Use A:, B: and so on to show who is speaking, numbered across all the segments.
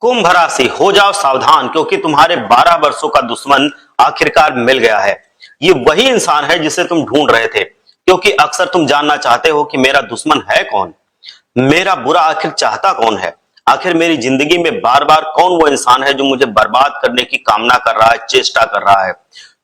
A: कुंभ राशि, हो जाओ सावधान क्योंकि तुम्हारे 12 वर्षों का दुश्मन आखिरकार मिल गया है। ये वही इंसान है जिसे तुम ढूंढ रहे थे, क्योंकि अक्सर तुम जानना चाहते हो कि मेरा दुश्मन है कौन, मेरा बुरा आखिर चाहता कौन है, आखिर मेरी जिंदगी में बार बार कौन वो इंसान है जो मुझे बर्बाद करने की कामना कर रहा है, चेष्टा कर रहा है।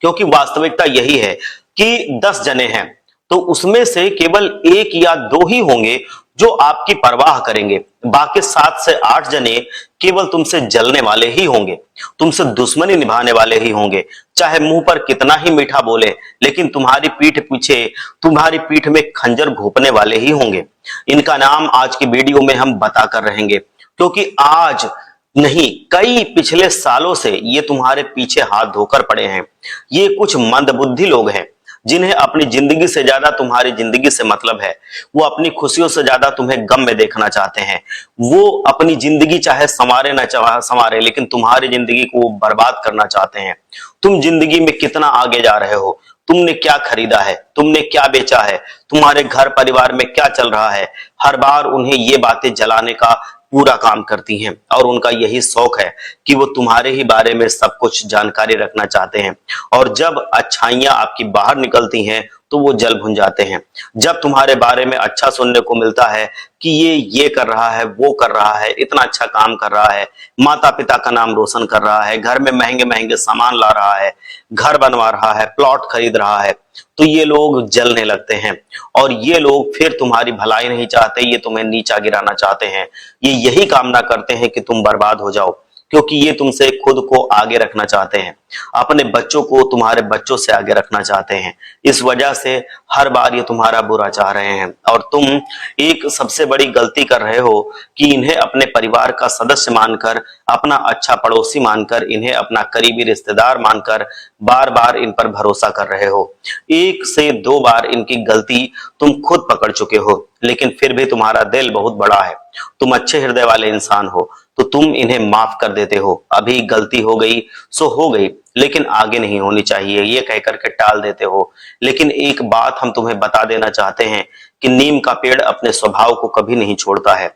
A: क्योंकि वास्तविकता यही है कि 10 जने हैं तो उसमें से केवल एक या दो ही होंगे जो आपकी परवाह करेंगे। बाकी 7 से 8 जने केवल तुमसे जलने वाले ही होंगे, तुमसे दुश्मनी निभाने वाले ही होंगे। चाहे मुंह पर कितना ही मीठा बोले, लेकिन तुम्हारी पीठ पीछे, तुम्हारी पीठ में खंजर घोंपने वाले ही होंगे। इनका नाम आज की वीडियो में हम बताकर रहेंगे, क्योंकि आज नहीं, कई पिछले सालों से ये तुम्हारे पीछे हाथ धोकर पड़े हैं। ये कुछ मंदबुद्धि लोग हैं जिन्हें अपनी जिंदगी से ज्यादा तुम्हारी जिंदगी से मतलब है। वो अपनी खुशियों से ज्यादा तुम्हें गम में देखना चाहते हैं। वो अपनी जिंदगी चाहे संवारे ना संवारे, लेकिन तुम्हारी जिंदगी को वो बर्बाद करना चाहते हैं। तुम जिंदगी में कितना आगे जा रहे हो, तुमने क्या खरीदा है, तुमने क्या बेचा है, तुम्हारे घर परिवार में क्या चल रहा है, हर बार उन्हें ये बातें जलाने का पूरा काम करती हैं। और उनका यही शौक है कि वो तुम्हारे ही बारे में सब कुछ जानकारी रखना चाहते हैं। और जब अच्छाइयां आपकी बाहर निकलती हैं तो वो जल भुन जाते हैं। जब तुम्हारे बारे में अच्छा सुनने को मिलता है कि ये कर रहा है, वो कर रहा है, इतना अच्छा काम कर रहा है, माता पिता का नाम रोशन कर रहा है, घर में महंगे महंगे सामान ला रहा है, घर बनवा रहा है, प्लॉट खरीद रहा है, तो ये लोग जलने लगते हैं। और ये लोग फिर तुम्हारी भलाई नहीं चाहते, ये तुम्हें नीचा गिराना चाहते हैं। ये यही कामना करते हैं कि तुम बर्बाद हो जाओ, क्योंकि ये तुमसे खुद को आगे रखना चाहते हैं, अपने बच्चों को तुम्हारे बच्चों से आगे रखना चाहते हैं। इस वजह से हर बार ये तुम्हारा बुरा चाह रहे हैं। और तुम एक सबसे बड़ी गलती कर रहे हो कि इन्हें अपने परिवार का सदस्य मानकर, अपना अच्छा पड़ोसी मानकर, इन्हें अपना करीबी रिश्तेदार मानकर बार बार इन पर भरोसा कर रहे हो। 1 से 2 बार इनकी गलती तुम खुद पकड़ चुके हो, लेकिन फिर भी तुम्हारा दिल बहुत बड़ा है, तुम अच्छे हृदय वाले इंसान हो, तो तुम इन्हें माफ कर देते हो। अभी गलती हो गई सो हो गई, लेकिन आगे नहीं होनी चाहिए, ये कह करके टाल देते हो। लेकिन एक बात हम तुम्हें बता देना चाहते हैं कि नीम का पेड़ अपने स्वभाव को कभी नहीं छोड़ता है।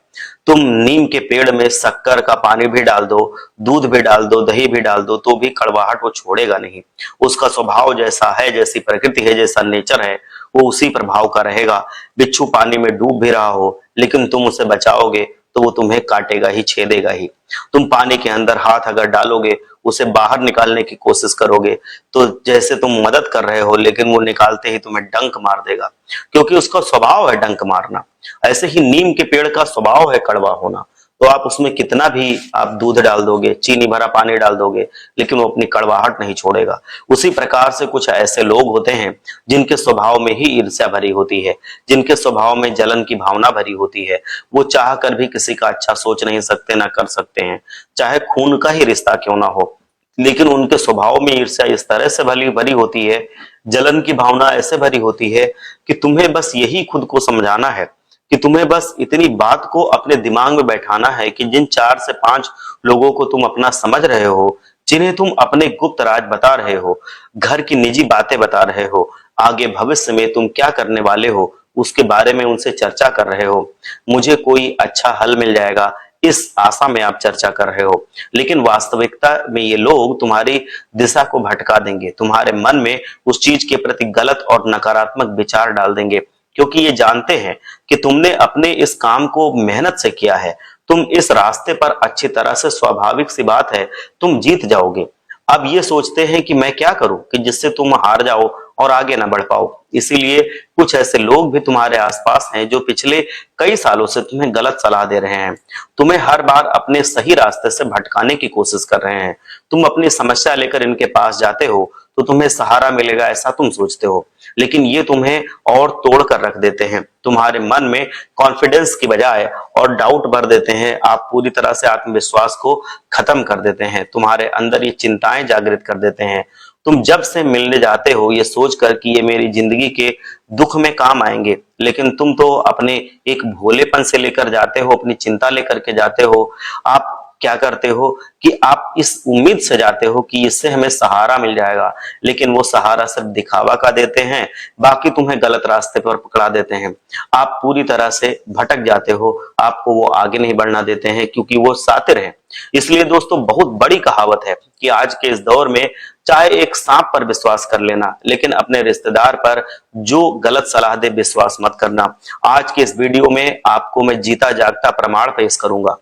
A: तुम नीम के पेड़ में शक्कर का पानी भी डाल दो, दूध भी डाल दो, दही भी डाल दो, तो भी कड़वाहट वो छोड़ेगा नहीं। उसका स्वभाव जैसा है, जैसी प्रकृति है, जैसा नेचर है, वो उसी प्रभाव का रहेगा। बिच्छू पानी में डूब भी रहा हो, लेकिन तुम उसे बचाओगे तो वो तुम्हें काटेगा ही, छेदेगा ही। तुम पानी के अंदर हाथ अगर डालोगे, उसे बाहर निकालने की कोशिश करोगे, तो जैसे तुम मदद कर रहे हो, लेकिन वो निकालते ही तुम्हें डंक मार देगा, क्योंकि उसका स्वभाव है डंक मारना। ऐसे ही नीम के पेड़ का स्वभाव है कड़वा होना। तो आप उसमें कितना भी आप दूध डाल दोगे, चीनी भरा पानी डाल दोगे, लेकिन वो अपनी कड़वाहट नहीं छोड़ेगा। उसी प्रकार से कुछ ऐसे लोग होते हैं जिनके स्वभाव में ही ईर्ष्या भरी होती है, जिनके स्वभाव में जलन की भावना भरी होती है। वो चाह कर भी किसी का अच्छा सोच नहीं सकते, ना कर सकते हैं, चाहे खून का ही रिश्ता क्यों ना हो। लेकिन उनके स्वभाव में ईर्ष्या इस तरह से भरी होती है, जलन की भावना ऐसे भरी होती है कि तुम्हें बस यही खुद को समझाना है, कि तुम्हें बस इतनी बात को अपने दिमाग में बैठाना है कि जिन 4 से 5 लोगों को तुम अपना समझ रहे हो, जिन्हें तुम अपने गुप्त राज बता रहे हो, घर की निजी बातें बता रहे हो, आगे भविष्य में तुम क्या करने वाले हो, उसके बारे में उनसे चर्चा कर रहे हो, मुझे कोई अच्छा हल मिल जाएगा, इस आशा में आप चर्चा कर रहे हो। लेकिन वास्तविकता में ये लोग तुम्हारी दिशा को भटका देंगे, तुम्हारे मन में उस चीज के प्रति गलत और नकारात्मक विचार डाल देंगे, क्योंकि ये जानते हैं कि तुमने अपने इस काम को मेहनत से किया है। तुम इस रास्ते पर अच्छी तरह से, स्वाभाविक सी बात है, तुम जीत जाओगे। अब ये सोचते हैं कि मैं क्या करूं कि जिससे तुम हार जाओ और आगे ना बढ़ पाओ। इसीलिए कुछ ऐसे लोग भी तुम्हारे आसपास हैं जो पिछले कई सालों से तुम्हें गलत सलाह दे रहे हैं, तुम्हें हर बार अपने सही रास्ते से भटकाने की कोशिश कर रहे हैं। तुम अपनी समस्या लेकर इनके पास जाते हो तो तुम्हें सहारा मिलेगा, ऐसा तुम सोचते हो, लेकिन ये तुम्हें और तोड़ कर रख देते हैं। तुम्हारे मन में कॉन्फिडेंस की बजाय और डाउट भर देते हैं। आप पूरी तरह से आत्मविश्वास को खत्म कर देते हैं, तुम्हारे अंदर ये चिंताएं जागृत कर देते हैं। तुम जब से मिलने जाते हो ये सोचकर कि ये मेरी जिंदगी के दुख में काम आएंगे, लेकिन तुम तो अपने एक भोलेपन से लेकर जाते हो, अपनी चिंता लेकर के जाते हो। आप क्या करते हो कि आप इस उम्मीद से जाते हो कि इससे हमें सहारा मिल जाएगा, लेकिन वो सहारा सिर्फ दिखावा का देते हैं, बाकी तुम्हें गलत रास्ते पर पकड़ा देते हैं। आप पूरी तरह से भटक जाते हो, आपको वो आगे नहीं बढ़ना देते हैं क्योंकि वो सातिर हैं। इसलिए दोस्तों, बहुत बड़ी कहावत है कि आज के इस दौर में चाहे एक सांप पर विश्वास कर लेना, लेकिन अपने रिश्तेदार पर जो गलत सलाह दे विश्वास मत करना। आज के इस वीडियो में आपको मैं जीता जागता प्रमाण पेश करूंगा,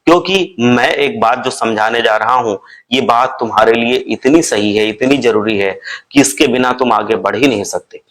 A: क्योंकि मैं एक बात जो समझाने जा रहा हूं, ये बात तुम्हारे लिए इतनी सही है, इतनी जरूरी है कि इसके बिना तुम आगे बढ़ ही नहीं सकते।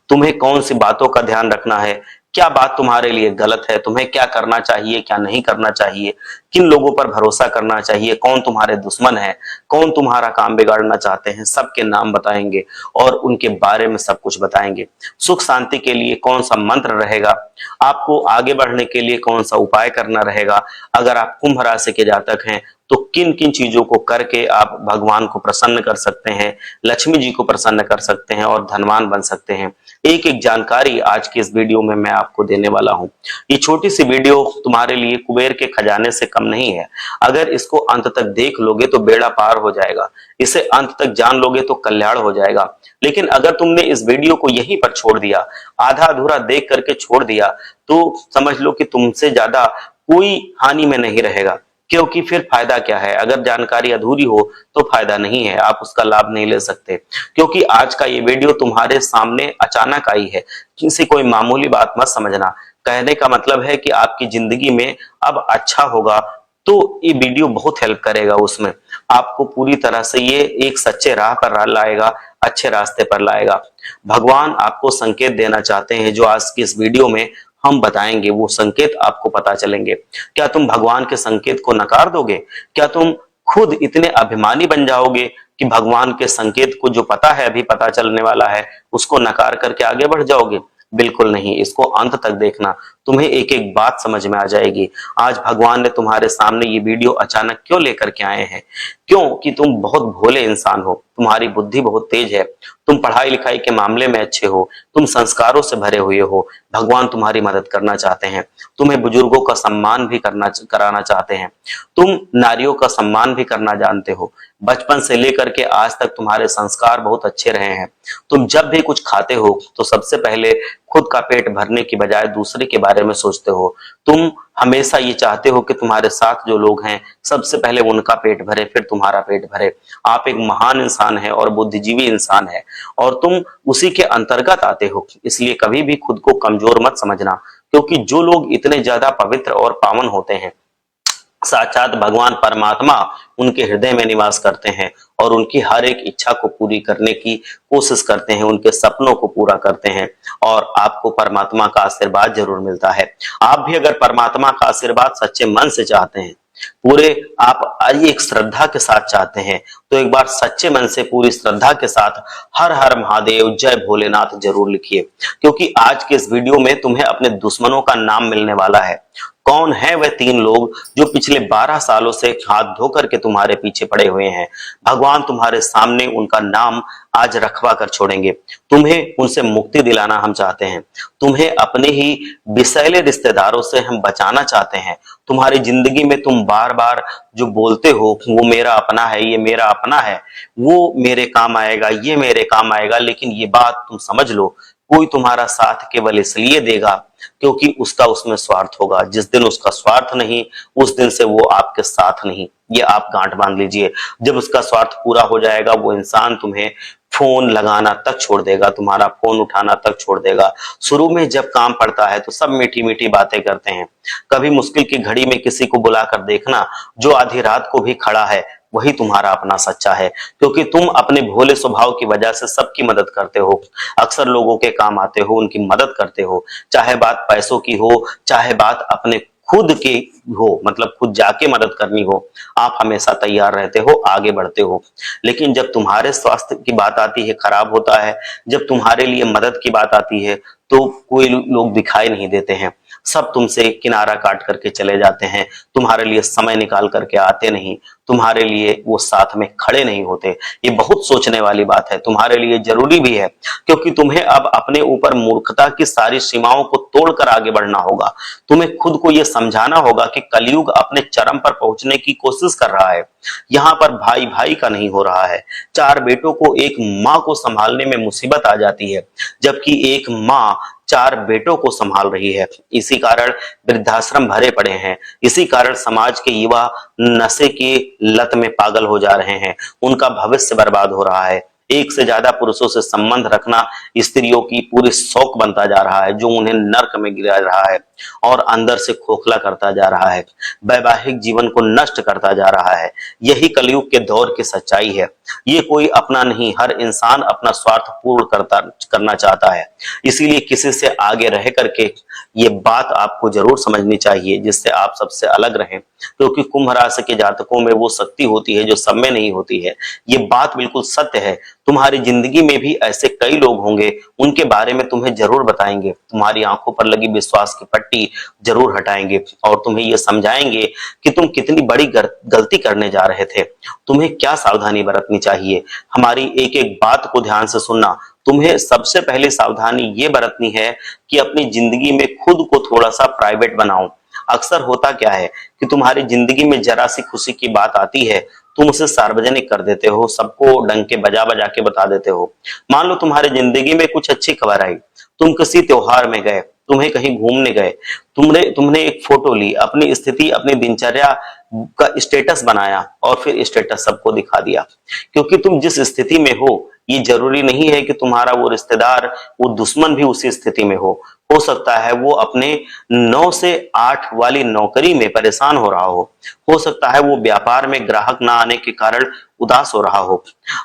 A: तुम्हें कौन सी बातों का ध्यान रखना है, क्या बात तुम्हारे लिए गलत है, तुम्हें क्या करना चाहिए, क्या नहीं करना चाहिए, किन लोगों पर भरोसा करना चाहिए, कौन तुम्हारे दुश्मन है, कौन तुम्हारा काम बिगाड़ना चाहते हैं, सबके नाम बताएंगे और उनके बारे में सब कुछ बताएंगे। सुख शांति के लिए कौन सा मंत्र रहेगा, आपको आगे बढ़ने के लिए कौन सा उपाय करना रहेगा, अगर आप कुंभ राशि के जातक हैं तो किन किन चीजों को करके आप भगवान को प्रसन्न कर सकते हैं, लक्ष्मी जी को प्रसन्न कर सकते हैं और धनवान बन सकते हैं। एक एक जानकारी आज की इस वीडियो में मैं आपको देने वाला हूं। ये छोटी सी वीडियो तुम्हारे लिए कुबेर के खजाने से कम नहीं है। अगर इसको अंत तक देख लोगे तो बेड़ा पार हो जाएगा, इसे अंत तक जान लोगे तो कल्याण हो जाएगा। लेकिन अगर तुमने इस वीडियो को यहीं पर छोड़ दिया, आधा अधूरा देख करके छोड़ दिया, तो समझ लो कि तुमसे ज्यादा कोई हानि में नहीं रहेगा, क्योंकि फिर फायदा क्या है। अगर जानकारी अधूरी हो तो फायदा नहीं है, आप उसका लाभ नहीं ले सकते। क्योंकि आज का ये वीडियो तुम्हारे सामने अचानक आई है, किसी कोई मामूली बात मत समझना। कहने का मतलब है कि आपकी जिंदगी में अब अच्छा होगा, तो ये वीडियो बहुत हेल्प करेगा, उसमें आपको पूरी तरह से ये एक सच्चे राह पर लाएगा, अच्छे रास्ते पर लाएगा। भगवान आपको संकेत देना चाहते हैं, जो आज की इस वीडियो में हम बताएंगे, वो संकेत आपको पता चलेंगे। क्या तुम भगवान के संकेत को नकार दोगे? क्या तुम खुद इतने अभिमानी बन जाओगे कि भगवान के संकेत को, जो पता है अभी पता चलने वाला है, उसको नकार करके आगे बढ़ जाओगे? बिल्कुल नहीं, इसको अंत तक देखना, तुम्हें एक एक बात समझ में आ जाएगी। आज भगवान ने तुम्हारे सामने ये वीडियो अचानक क्यों लेकर के आए हैं? क्यों कि तुम बहुत भोले इंसान हो, तुम्हारी बुद्धि बहुत तेज है, तुम पढ़ाई लिखाई के मामले में अच्छे हो, तुम संस्कारों से भरे हुए हो। भगवान तुम्हारी मदद करना चाहते हैं, तुम्हें बुजुर्गों का सम्मान भी कराना चाहते हैं, तुम नारियों का सम्मान भी करना जानते हो। बचपन से लेकर के आज तक तुम्हारे संस्कार बहुत अच्छे रहे हैं। तुम जब भी कुछ खाते हो तो सबसे पहले खुद का पेट भरने की बजाय दूसरे के बारे में सोचते हो। तुम हमेशा ये चाहते हो कि तुम्हारे साथ जो लोग हैं सबसे पहले उनका पेट भरे, फिर तुम्हारा पेट भरे। आप एक महान इंसान है और बुद्धिजीवी इंसान है, और तुम उसी के अंतर्गत आते हो। इसलिए कभी भी खुद को कमजोर मत समझना, क्योंकि जो लोग इतने ज्यादा पवित्र और पावन होते हैं, साक्षात भगवान परमात्मा उनके हृदय में निवास करते हैं और उनकी हर एक इच्छा को पूरी करने की कोशिश करते हैं, उनके सपनों को पूरा करते हैं, और आपको परमात्मा का आशीर्वाद जरूर मिलता है। आप भी अगर परमात्मा का आशीर्वाद सच्चे मन से चाहते हैं, पूरे आप एक श्रद्धा के साथ चाहते हैं, तो एक बार सच्चे मन से पूरी श्रद्धा के साथ हर हर महादेव जय भोलेनाथ जरूर लिखिए, क्योंकि आज के इस वीडियो में तुम्हें अपने दुश्मनों का नाम मिलने वाला है। कौन है वह 3 लोग जो पिछले 12 सालों से हाथ धो करके तुम्हारे पीछे पड़े हुए हैं? भगवान तुम्हारे सामने उनका नाम आज रखवा कर छोड़ेंगे। तुम्हें उनसे मुक्ति दिलाना हम चाहते हैं, तुम्हें अपने ही विषैले रिश्तेदारों से हम बचाना चाहते हैं। तुम्हारी जिंदगी में तुम बार बार जो बोलते हो वो मेरा अपना है, ये मेरा अपना है, वो मेरे काम आएगा, ये मेरे काम आएगा, लेकिन ये बात तुम समझ लो, कोई तुम्हारा साथ केवल इसलिए देगा क्योंकि उसका उसमें स्वार्थ होगा। जिस दिन उसका स्वार्थ नहीं, उस दिन से वो आपके साथ नहीं, ये आप गांठ बांध लीजिए। जब उसका स्वार्थ पूरा हो जाएगा, वो इंसान तुम्हें फोन लगाना तक छोड़ देगा, तुम्हारा फोन उठाना तक छोड़ देगा। शुरू में जब काम पड़ता है तो सब मीठी मीठी बातें करते हैं। कभी मुश्किल की घड़ी में किसी को बुलाकर देखना, जो आधी रात को भी खड़ा है वही तुम्हारा अपना सच्चा है, क्योंकि तुम अपने भोले स्वभाव की वजह से सबकी मदद करते हो, अक्सर लोगों के काम आते हो, उनकी मदद करते हो, चाहे बात पैसों की हो, चाहे बात अपने खुद की हो, मतलब खुद जाके मदद करनी हो, आप हमेशा तैयार रहते हो, आगे बढ़ते हो। लेकिन जब तुम्हारे स्वास्थ्य की बात आती है, खराब होता है, जब तुम्हारे लिए मदद की बात आती है, तो कोई लोग दिखाई नहीं देते हैं। सब तुमसे किनारा काट करके चले जाते हैं, तुम्हारे लिए समय निकाल करके आते नहीं, तुम्हारे लिए वो साथ में खड़े नहीं होते। ये बहुत सोचने वाली बात है, तुम्हारे लिए जरूरी भी है, क्योंकि तुम्हें अब अपने ऊपर मूर्खता की सारी सीमाओं को तोड़कर आगे बढ़ना होगा। तुम्हें खुद को यह समझाना होगा कि कलयुग अपने चरम पर पहुंचने की कोशिश कर रहा है। यहाँ पर भाई भाई का नहीं हो रहा है। चार बेटों को एक माँ को संभालने में मुसीबत आ जाती है, जबकि एक माँ चार बेटों को संभाल रही है। इसी कारण वृद्धाश्रम भरे पड़े हैं, इसी कारण समाज के युवा नशे की लत में पागल हो जा रहे हैं, उनका भविष्य बर्बाद हो रहा है। एक से ज्यादा पुरुषों से संबंध रखना स्त्रियों की पूरी शौक बनता जा रहा है, जो उन्हें नर्क में गिरा रहा है और अंदर से खोखला करता जा रहा है, वैवाहिक जीवन को नष्ट करता जा रहा है। यही कलयुग के दौर की सच्चाई है। ये कोई अपना नहीं, हर इंसान अपना स्वार्थ पूर्ण करना चाहता है। इसीलिए किसी से आगे रह करके ये बात आपको जरूर समझनी चाहिए, जिससे आप सबसे अलग रहें, क्योंकि कुंभ राशि के जातकों में वो शक्ति होती है जो सब में नहीं होती है। ये बात बिल्कुल सत्य है। तुम्हारी जिंदगी में भी ऐसे कई लोग होंगे, उनके बारे में तुम्हें जरूर बताएंगे, तुम्हारी आंखों पर लगी विश्वास की पट्टी जरूर हटाएंगे और तुम्हें यह समझाएंगे कि तुम कितनी बड़ी गलती करने जा रहे थे, तुम्हें क्या सावधानी बरतनी चाहिए। हमारी एक एक बात को ध्यान से सुनना। तुम्हें सबसे पहले सावधानी ये बरतनी है कि अपनी जिंदगी में खुद को थोड़ा सा प्राइवेट बनाओ। अक्सर होता क्या है कि तुम्हारी जिंदगी में जरा सी खुशी की बात आती है, तुम उसे सार्वजनिक कर देते हो, सबको डंके बजा बजा के बता देते हो। मान लो तुम्हारी जिंदगी में कुछ अच्छी खबर आई, तुम किसी त्योहार में गए, तुम्हें कहीं घूमने गए, तुमने एक फोटो ली, अपनी स्थिति अपनी दिनचर्या का स्टेटस बनाया और फिर स्टेटस सबको दिखा दिया। क्योंकि तुम जिस स्थिति में हो, ये जरूरी नहीं है कि तुम्हारा वो रिश्तेदार, वो दुश्मन भी उसी स्थिति में हो सकता है वो अपने 9 से 8 वाली नौकरी में परेशान हो रहा हो सकता है वो व्यापार में ग्राहक ना आने के कारण उदास हो रहा हो।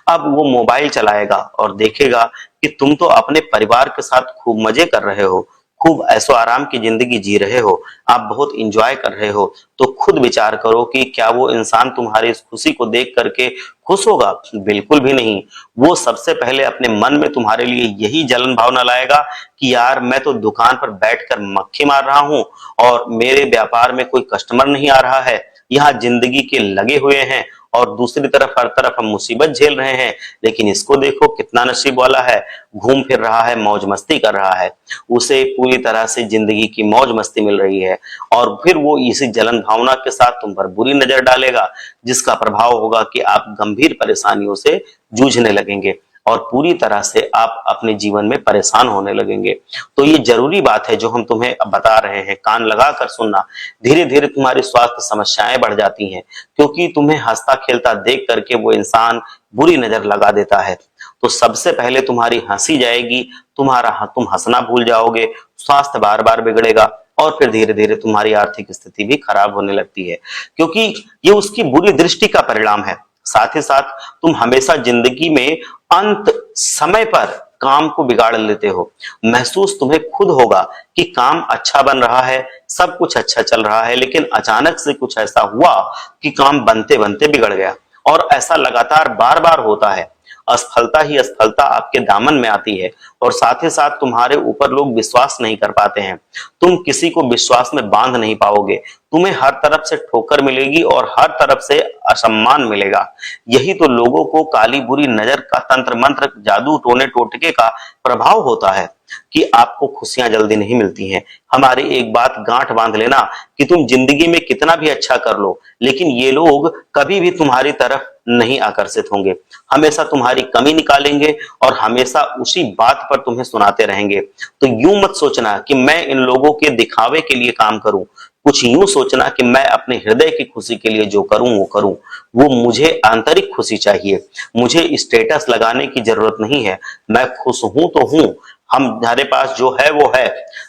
A: अब वो मोबाइल चलाएगा और देखेगा कि तुम तो अपने परिवार के साथ खूब मजे कर रहे हो, खूब ऐशो आराम की जिंदगी जी रहे हो, आप बहुत इंजॉय कर रहे हो। तो खुद विचार करो कि क्या वो इंसान तुम्हारी इस खुशी को देख करके खुश होगा? बिल्कुल भी नहीं। वो सबसे पहले अपने मन में तुम्हारे लिए यही जलन भावना लाएगा कि यार मैं तो दुकान पर बैठकर मक्खी मार रहा हूं और मेरे व्यापार में कोई कस्टमर नहीं आ रहा है, यहाँ जिंदगी के लगे हुए हैं और दूसरी तरफ हर तरफ हम मुसीबत झेल रहे हैं, लेकिन इसको देखो कितना नसीब वाला है, घूम फिर रहा है, मौज मस्ती कर रहा है, उसे पूरी तरह से जिंदगी की मौज मस्ती मिल रही है। और फिर वो इसी जलन भावना के साथ तुम पर बुरी नजर डालेगा, जिसका प्रभाव होगा कि आप गंभीर परेशानियों से जूझने लगेंगे और पूरी तरह से आप अपने जीवन में परेशान होने लगेंगे। तो ये जरूरी बात है जो हम तुम्हें बता रहे हैं, कान लगा कर सुनना। धीरे धीरे तुम्हारी स्वास्थ्य समस्याएं बढ़ जाती हैं, क्योंकि तुम्हें हंसता खेलता देख करके वो इंसान बुरी नजर लगा देता है। तो सबसे पहले तुम्हारी हंसी जाएगी, तुम हंसना भूल जाओगे, स्वास्थ्य बार बार बिगड़ेगा और फिर धीरे धीरे तुम्हारी आर्थिक स्थिति भी खराब होने लगती है, क्योंकि ये उसकी बुरी दृष्टि का परिणाम है। साथ ही साथ तुम हमेशा जिंदगी में अंत समय पर काम को बिगाड़ लेते हो। महसूस तुम्हें खुद होगा कि काम अच्छा बन रहा है, सब कुछ अच्छा चल रहा है, लेकिन अचानक से कुछ ऐसा हुआ कि काम बनते बनते बिगड़ गया। और ऐसा लगातार बार बार होता है। असफलता ही असफलता आपके दामन में आती है और साथ ही साथ तुम्हारे ऊपर लोग विश्वास नहीं कर पाते हैं। तुम किसी को विश्वास में बांध नहीं पाओगे, तुम्हें हर तरफ से ठोकर मिलेगी और हर तरफ से असम्मान मिलेगा। यही तो लोगों को काली बुरी नजर का तंत्र मंत्र जादू टोने टोटके का प्रभाव होता है कि आपको खुशियां जल्दी नहीं मिलती हैं। हमारी एक बात गांठ बांध लेना कि तुम जिंदगी में कितना भी अच्छा कर लो, लेकिन ये लोग कभी भी तुम्हारी तरफ नहीं आकर्षित होंगे, हमेशा तुम्हारी कमी निकालेंगे और हमेशा उसी बात पर तुम्हें सुनाते रहेंगे। तो यूं मत सोचना कि मैं इन लोगों के दिखावे के लिए काम करूं, कुछ यूं सोचना कि मैं अपने हृदय की खुशी के लिए जो करूं वो करूं। वो मुझे आंतरिक खुशी चाहिए, मुझे स्टेटस लगाने की जरूरत नहीं है। मैं खुश हूं तो हूं, हमारे पास जो है वो है।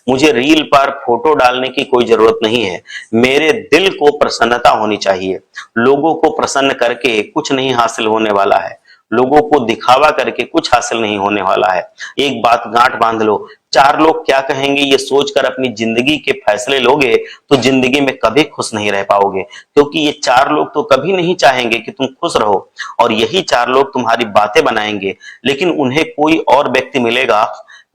A: मुझे रील पर फोटो डालने की कोई जरूरत नहीं है। मेरे दिल को प्रसन्नता होनी चाहिए। लोगों को प्रसन्न करके कुछ नहीं हासिल होने वाला है, लोगों को दिखावा करके कुछ हासिल नहीं होने वाला है। एक बात गांठ बांध लो, चार लोग क्या कहेंगे ये सोचकर अपनी जिंदगी के फैसले लोगे तो जिंदगी में कभी खुश नहीं रह पाओगे, क्योंकि ये चार लोग तो कभी नहीं चाहेंगे कि तुम खुश रहो और यही चार लोग तुम्हारी बातें बनाएंगे। लेकिन उन्हें कोई और व्यक्ति मिलेगा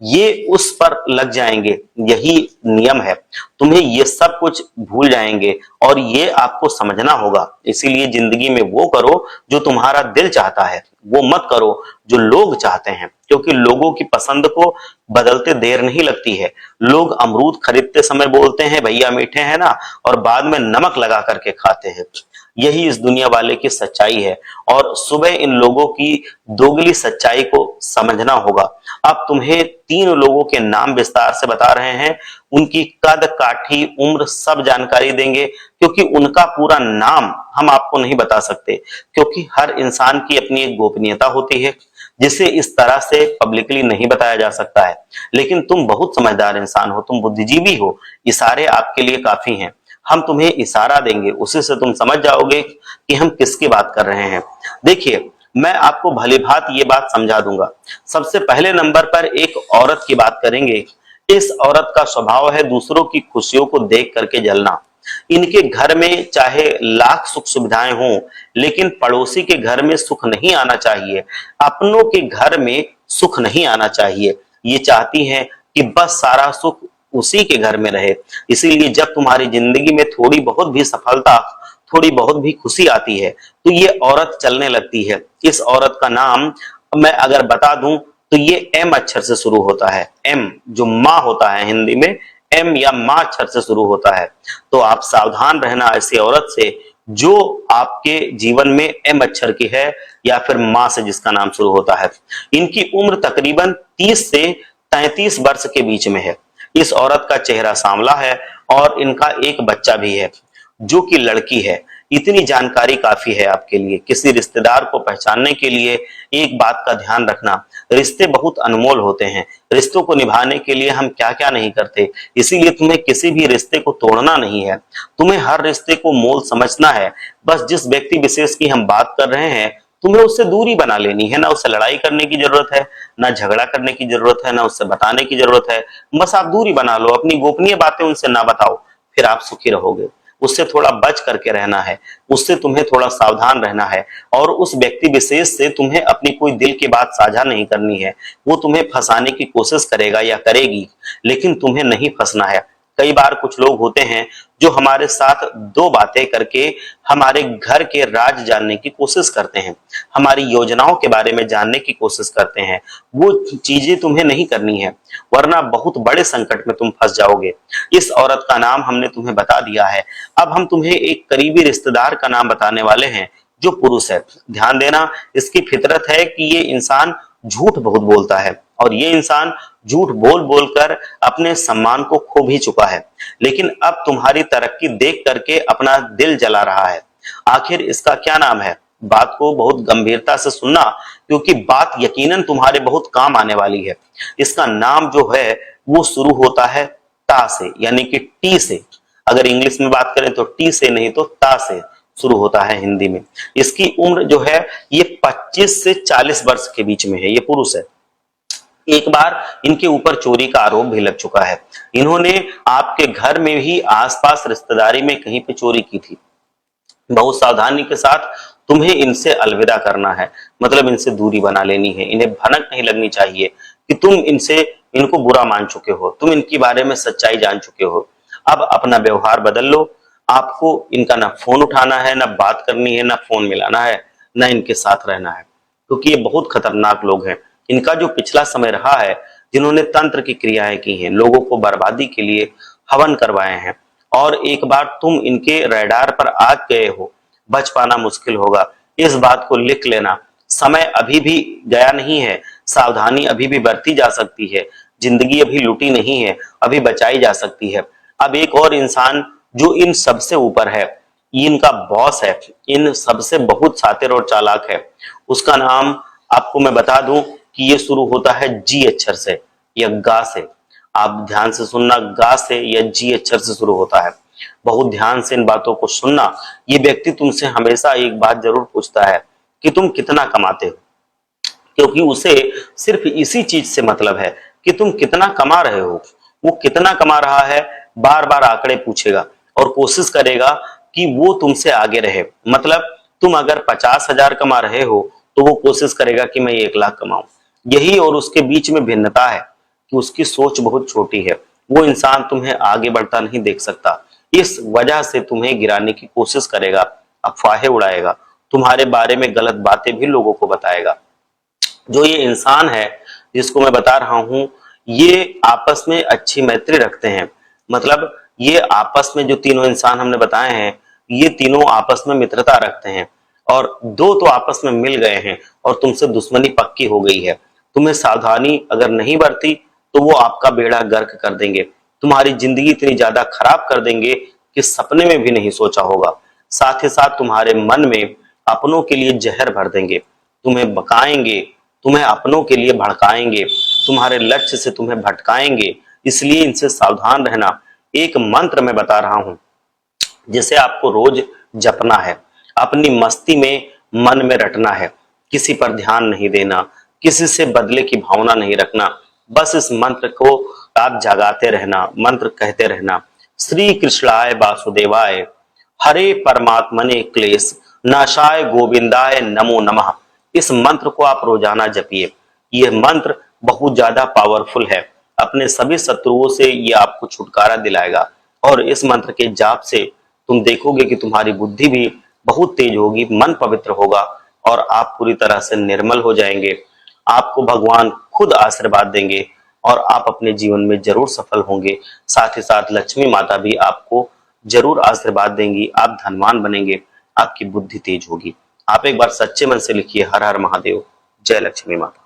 A: ये उस पर लग जाएंगे। यही नियम है। तुम्हें ये सब कुछ भूल जाएंगे और ये आपको समझना होगा। इसीलिए जिंदगी में वो करो जो तुम्हारा दिल चाहता है, वो मत करो जो लोग चाहते हैं, क्योंकि लोगों की पसंद को बदलते देर नहीं लगती है। लोग अमरूद खरीदते समय बोलते हैं भैया मीठे हैं ना, और बाद में नमक लगा करके खाते हैं। यही इस दुनिया वाले की सच्चाई है और सुबह इन लोगों की दोगली सच्चाई को समझना होगा। अब तुम्हें 3 लोगों के नाम विस्तार से बता रहे हैं। उनकी कद, काठी, उम्र सब जानकारी देंगे, क्योंकि उनका पूरा नाम हम आपको नहीं बता सकते, क्योंकि हर इंसान की अपनी एक गोपनीयता होती है जिसे इस तरह से पब्लिकली नहीं बताया जा सकता है। लेकिन तुम बहुत समझदार इंसान हो, तुम बुद्धिजीवी हो, इशारे आपके लिए काफी हैं। हम तुम्हें इशारा देंगे, उसी से तुम समझ जाओगे कि हम किसकी बात कर रहे हैं। देखिए, मैं आपको भली भांत ये बात समझा दूंगा। सबसे पहले नंबर पर एक औरत की बात करेंगे। इस औरत का स्वभाव है दूसरों की खुशियों को देख करके जलना। इनके घर में चाहे लाख सुख सुविधाएं हों, लेकिन पड़ोसी के घर में सुख नहीं आना चाहिए, अपनों के घर में सुख नहीं आना चाहिए। ये चाहती हैं कि बस सारा सुख उसी के घर में रहे। इसीलिए जब तुम्हारी जिंदगी में थोड़ी बहुत भी सफलता, थोड़ी बहुत भी खुशी आती है, तो ये औरत चलने लगती है। इस औरत का नाम मैं अगर बता दूं तो ये एम अक्षर से शुरू होता है। एम जो माँ होता है हिंदी में, एम या माँ अक्षर से शुरू होता है। तो आप सावधान रहना ऐसी औरत से जो आपके जीवन में एम अक्षर की है, या फिर माँ से जिसका नाम शुरू होता है। इनकी उम्र तकरीबन 30 से 33 वर्ष के बीच में है। इस औरत का चेहरा सांवला है और इनका एक बच्चा भी है जो कि लड़की है। इतनी जानकारी काफी है आपके लिए। किसी रिश्तेदार को पहचानने के लिए एक बात का ध्यान रखना, रिश्ते बहुत अनमोल होते हैं। रिश्तों को निभाने के लिए हम क्या क्या नहीं करते। इसीलिए तुम्हें किसी भी रिश्ते को तोड़ना नहीं है, तुम्हें हर रिश्ते को मोल समझना है। बस जिस व्यक्ति विशेष की हम बात कर रहे हैं, तुम्हें उससे दूरी बना लेनी है। ना उससे लड़ाई करने की जरूरत है, ना झगड़ा करने की जरूरत है, ना उससे बताने की जरूरत है। बस आप दूरी बना लो, अपनी गोपनीय बातें उनसे ना बताओ, फिर आप सुखी रहोगे। उससे थोड़ा बच करके रहना है, उससे तुम्हें थोड़ा सावधान रहना है। और उस व्यक्ति विशेष से तुम्हें अपनी कोई दिल की बात साझा नहीं करनी है। वो तुम्हें फंसाने की कोशिश करेगा या करेगी, लेकिन तुम्हें नहीं फंसना है। कई बार कुछ लोग होते हैं जो हमारे साथ 2 बातें करके हमारे घर के राज जानने की कोशिश करते हैं, हमारी योजनाओं के बारे में जानने की कोशिश करते हैं। वो चीजें तुम्हें नहीं करनी है, वरना बहुत बड़े संकट में तुम फंस जाओगे। इस औरत का नाम हमने तुम्हें बता दिया है। अब हम तुम्हें एक करीबी रिश्तेदार का नाम बताने वाले हैं जो पुरुष है। ध्यान देना, इसकी फितरत है कि ये इंसान झूठ बहुत बोलता है और ये इंसान झूठ बोल बोलकर अपने सम्मान को खो भी चुका है, लेकिन अब तुम्हारी तरक्की देख करके अपना दिल जला रहा है। आखिर इसका क्या नाम है? बात को बहुत गंभीरता से सुनना, क्योंकि बात यकीनन तुम्हारे बहुत काम आने वाली है। इसका नाम जो है वो शुरू होता है ता से, यानी कि टी से। अगर इंग्लिश में बात करें तो टी से, नहीं तो ता से शुरू होता है हिंदी में। इसकी उम्र जो है ये 25 से 40 वर्ष के बीच में है। ये पुरुष है। एक बार इनके ऊपर चोरी का आरोप भी लग चुका है। इन्होंने आपके घर में ही आसपास रिश्तेदारी में कहीं पे चोरी की थी। बहुत सावधानी के साथ तुम्हें इनसे अलविदा करना है, मतलब इनसे दूरी बना लेनी है। इन्हें भनक नहीं लगनी चाहिए कि तुम इनको बुरा मान चुके हो, तुम इनके बारे में सच्चाई जान चुके हो। अब अपना व्यवहार बदल लो। आपको इनका ना फोन उठाना है, ना बात करनी है, ना फोन मिलाना है, ना इनके साथ रहना है, क्योंकि ये बहुत खतरनाक लोग हैं। इनका जो पिछला समय रहा है, जिन्होंने तंत्र की क्रियाएं की हैं, लोगों को बर्बादी के लिए हवन करवाए हैं, और एक बार तुम इनके रडार पर आ गए हो, बच पाना मुश्किल होगा। इस बात को लिख लेना। समय अभी भी गया नहीं है, सावधानी अभी भी बरती जा सकती है। जिंदगी अभी लुटी नहीं है, अभी बचाई जा सकती है। अब एक और इंसान जो इन सबसे ऊपर है, इनका बॉस है, इन सबसे बहुत शातिर और चालाक है, उसका नाम आपको मैं बता दूं कि ये शुरू होता है जी अक्षर से या गा से। आप ध्यान से सुनना, गा से या जी अक्षर से शुरू होता है। बहुत ध्यान से इन बातों को सुनना। ये व्यक्ति तुमसे हमेशा एक बात जरूर पूछता है कि तुम कितना कमाते हो, क्योंकि उसे सिर्फ इसी चीज से मतलब है कि तुम कितना कमा रहे हो। वो कितना कमा रहा है बार बार आंकड़े पूछेगा और कोशिश करेगा कि वो तुमसे आगे रहे। मतलब तुम अगर 50,000 कमा रहे हो तो वो कोशिश करेगा कि मैं 1 लाख कमाऊं। यही और उसके बीच में भिन्नता है। कि उसकी सोच बहुत छोटी है, वो इंसान तुम्हें आगे बढ़ता नहीं देख सकता। इस वजह से तुम्हें गिराने की कोशिश करेगा, अफवाहें उड़ाएगा, तुम्हारे बारे में गलत बातें भी लोगों को बताएगा। जो ये इंसान है जिसको मैं बता रहा हूं, ये आपस में अच्छी मैत्री रखते हैं। मतलब ये आपस में जो तीनों इंसान हमने बताए हैं, ये तीनों आपस में मित्रता रखते हैं, और दो तो आपस में मिल गए हैं और तुमसे दुश्मनी पक्की हो गई है। तुम्हें सावधानी अगर नहीं बरती तो वो आपका बेड़ा गर्क कर देंगे, तुम्हारी जिंदगी इतनी ज्यादा खराब कर देंगे कि सपने में भी नहीं सोचा होगा। साथ ही साथ तुम्हारे मन में अपनों के लिए जहर भर देंगे, तुम्हें बकाएंगे, तुम्हें अपनों के लिए भड़काएंगे, तुम्हारे लक्ष्य से तुम्हें भटकाएंगे। इसलिए इनसे सावधान रहना। एक मंत्र मैं बता रहा हूं जिसे आपको रोज जपना है, अपनी मस्ती में मन में रटना है, किसी पर ध्यान नहीं देना, किसी से बदले की भावना नहीं रखना। बस इस मंत्र को आप जगाते रहना, मंत्र कहते रहना। श्री कृष्णाय वासुदेवाय हरे परमात्मने क्लेश नाशाय गोविंदाय नमो नमः। इस मंत्र को आप रोजाना जपिए। यह मंत्र बहुत ज्यादा पावरफुल है, अपने सभी शत्रुओं से ये आपको छुटकारा दिलाएगा। और इस मंत्र के जाप से तुम देखोगे कि तुम्हारी बुद्धि भी बहुत तेज होगी, मन पवित्र होगा और आप पूरी तरह से निर्मल हो जाएंगे। आपको भगवान खुद आशीर्वाद देंगे और आप अपने जीवन में जरूर सफल होंगे। साथ ही साथ लक्ष्मी माता भी आपको जरूर आशीर्वाद देंगी, आप धनवान बनेंगे, आपकी बुद्धि तेज होगी। आप एक बार सच्चे मन से लिखिए, हर हर महादेव, जय लक्ष्मी माता।